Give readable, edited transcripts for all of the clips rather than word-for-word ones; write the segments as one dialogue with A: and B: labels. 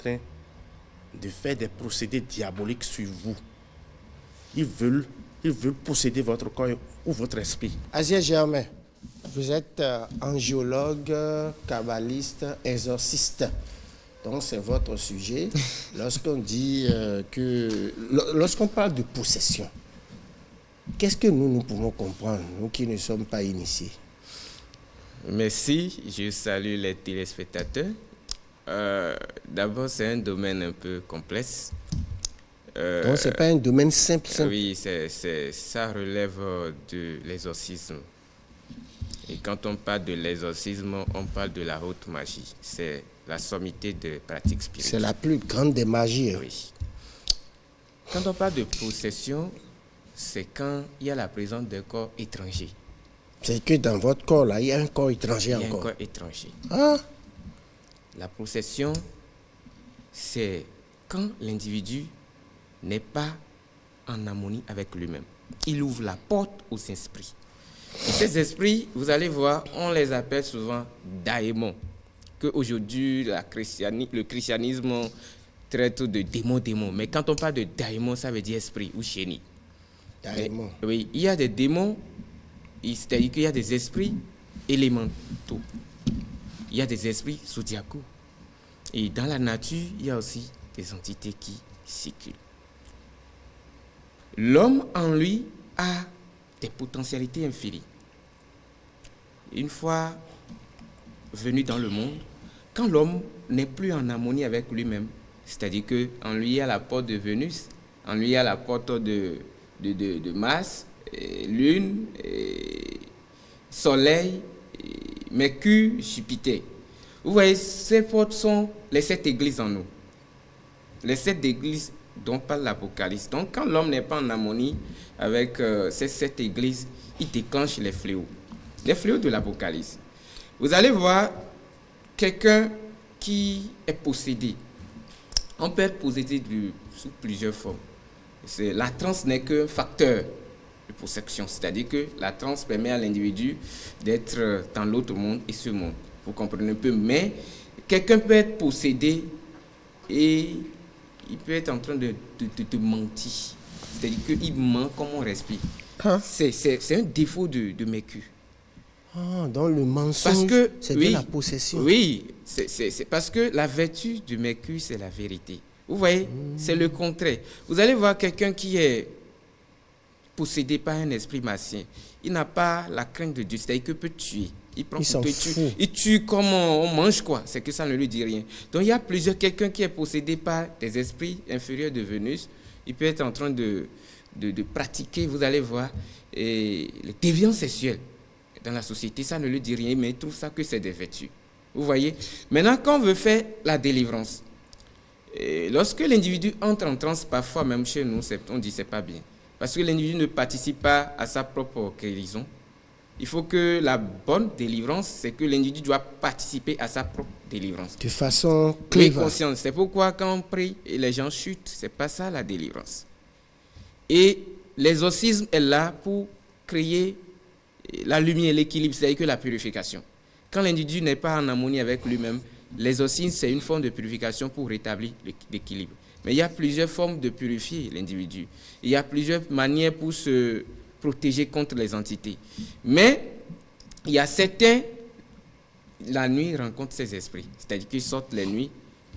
A: train de faire des procédés diaboliques sur vous. Ils veulent posséder votre corps ou votre esprit.
B: Aziel Germain, vous êtes angiologue, kabbaliste, exorciste. Donc c'est votre sujet. Lorsqu'on dit lorsqu'on parle de possession, qu'est-ce que nous pouvons comprendre, nous qui ne sommes pas initiés?
C: Merci, je salue les téléspectateurs. D'abord, c'est un domaine un peu complexe.
B: Donc, ce n'est pas un domaine simple.
C: Oui, ça relève de l'exorcisme. Et quand on parle de l'exorcisme, on parle de la haute magie. C'est la sommité de pratiques spirituelles.
B: C'est la plus grande des magies.
C: Oui. Quand on parle de possession, c'est quand il y a la présence d'un corps étranger.
B: C'est que dans votre corps, là, il y a un corps étranger encore.
C: Il y a un corps étranger.
B: Ah.
C: La possession, c'est quand l'individu n'est pas en harmonie avec lui-même. Il ouvre la porte aux esprits. Et ces esprits, vous allez voir, on les appelle souvent daimons. Qu'aujourd'hui, le christianisme traite de démons. Mais quand on parle de daimons, ça veut dire esprit ou génie.
B: Daimons.
C: Oui, il y a des démons, c'est-à-dire qu'il y a des esprits élémentaux. Il y a des esprits zodiacaux. Et dans la nature, il y a aussi des entités qui circulent. L'homme en lui a des potentialités infinies. Une fois venu dans le monde, quand l'homme n'est plus en harmonie avec lui-même, c'est-à-dire qu'en lui il y a la porte de Vénus, en lui il y a la porte de Mars, Lune, Soleil, Mercure, Jupiter. Vous voyez, ces portes sont les 7 églises en nous. Les 7 églises dont parle l'Apocalypse. Donc, quand l'homme n'est pas en harmonie avec ces 7 églises, il déclenche les fléaux de l'Apocalypse. Vous allez voir quelqu'un qui est possédé. On peut être possédé sous plusieurs formes. La transe n'est qu'un facteur de possession, c'est-à-dire que la transe permet à l'individu d'être dans l'autre monde et ce monde. Vous comprenez un peu, mais quelqu'un peut être possédé et il peut être en train de mentir. C'est-à-dire qu'il ment comme on respire.
B: Hein?
C: C'est un défaut de Mercure.
B: Ah, dans le mensonge, c'est de la possession.
C: Oui, c'est parce que la vertu du Mercure, c'est la vérité. Vous voyez, c'est le contraire. Vous allez voir quelqu'un qui est possédé par un esprit massien. Il n'a pas la crainte de Dieu, c'est-à-dire qu'il peut tuer. Il prend pour te tuer. Il tue comme on mange, quoi. C'est que ça ne lui dit rien. Donc, il y a quelqu'un qui est possédé par des esprits inférieurs de Vénus. Il peut être en train de pratiquer, vous allez voir, les déviances sexuelles dans la société. Ça ne lui dit rien, mais il trouve ça que c'est des vertus. Vous voyez? Maintenant, quand on veut faire la délivrance, lorsque l'individu entre en transe, parfois même chez nous, on dit que ce n'est pas bien. Parce que l'individu ne participe pas à sa propre guérison. Il faut que la bonne délivrance, c'est que l'individu doit participer à sa propre délivrance.
B: De façon claire.
C: Conscience. C'est pourquoi quand on prie et les gens chutent, c'est pas ça la délivrance. Et l'exorcisme est là pour créer la lumière, l'équilibre, c'est-à-dire que la purification. Quand l'individu n'est pas en harmonie avec lui-même, l'exorcisme, c'est une forme de purification pour rétablir l'équilibre. Mais il y a plusieurs formes de purifier l'individu. Il y a plusieurs manières pour se protéger contre les entités. Mais il y a certains, la nuit, rencontrent ces esprits. C'est-à-dire qu'ils sortent la nuit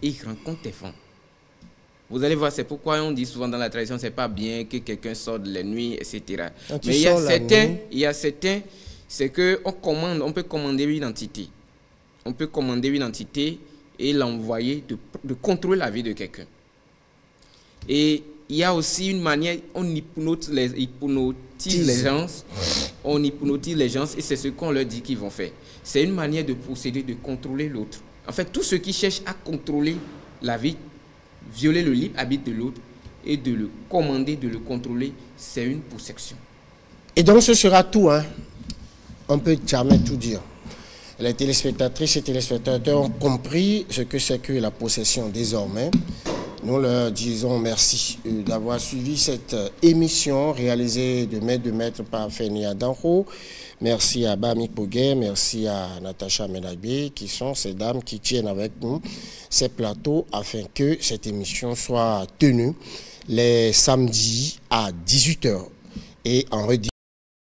C: et ils rencontrent des vents. Vous allez voir, c'est pourquoi on dit souvent dans la tradition, c'est pas bien que quelqu'un sorte la nuit, etc. Mais il y a certains, c'est qu'on peut commander une entité. On peut commander une entité et l'envoyer de contrôler la vie de quelqu'un. Et il y a aussi une manière, on hypnotise les gens, et c'est ce qu'on leur dit qu'ils vont faire. C'est une manière de procéder, de contrôler l'autre. En fait, tous ceux qui cherchent à contrôler la vie, violer le libre arbitre de l'autre et de le commander, de le contrôler, c'est une possession.
B: Et donc ce sera tout, hein? On ne peut jamais tout dire. Les téléspectatrices et téléspectateurs ont compris ce que c'est que la possession désormais. Nous leur disons merci d'avoir suivi cette émission réalisée de main de maître par Féni Adanro. Merci à Bami Poguet, merci à Natacha Menagbe, qui sont ces dames qui tiennent avec nous ces plateaux afin que cette émission soit tenue les samedis à 18h et en rediffusion.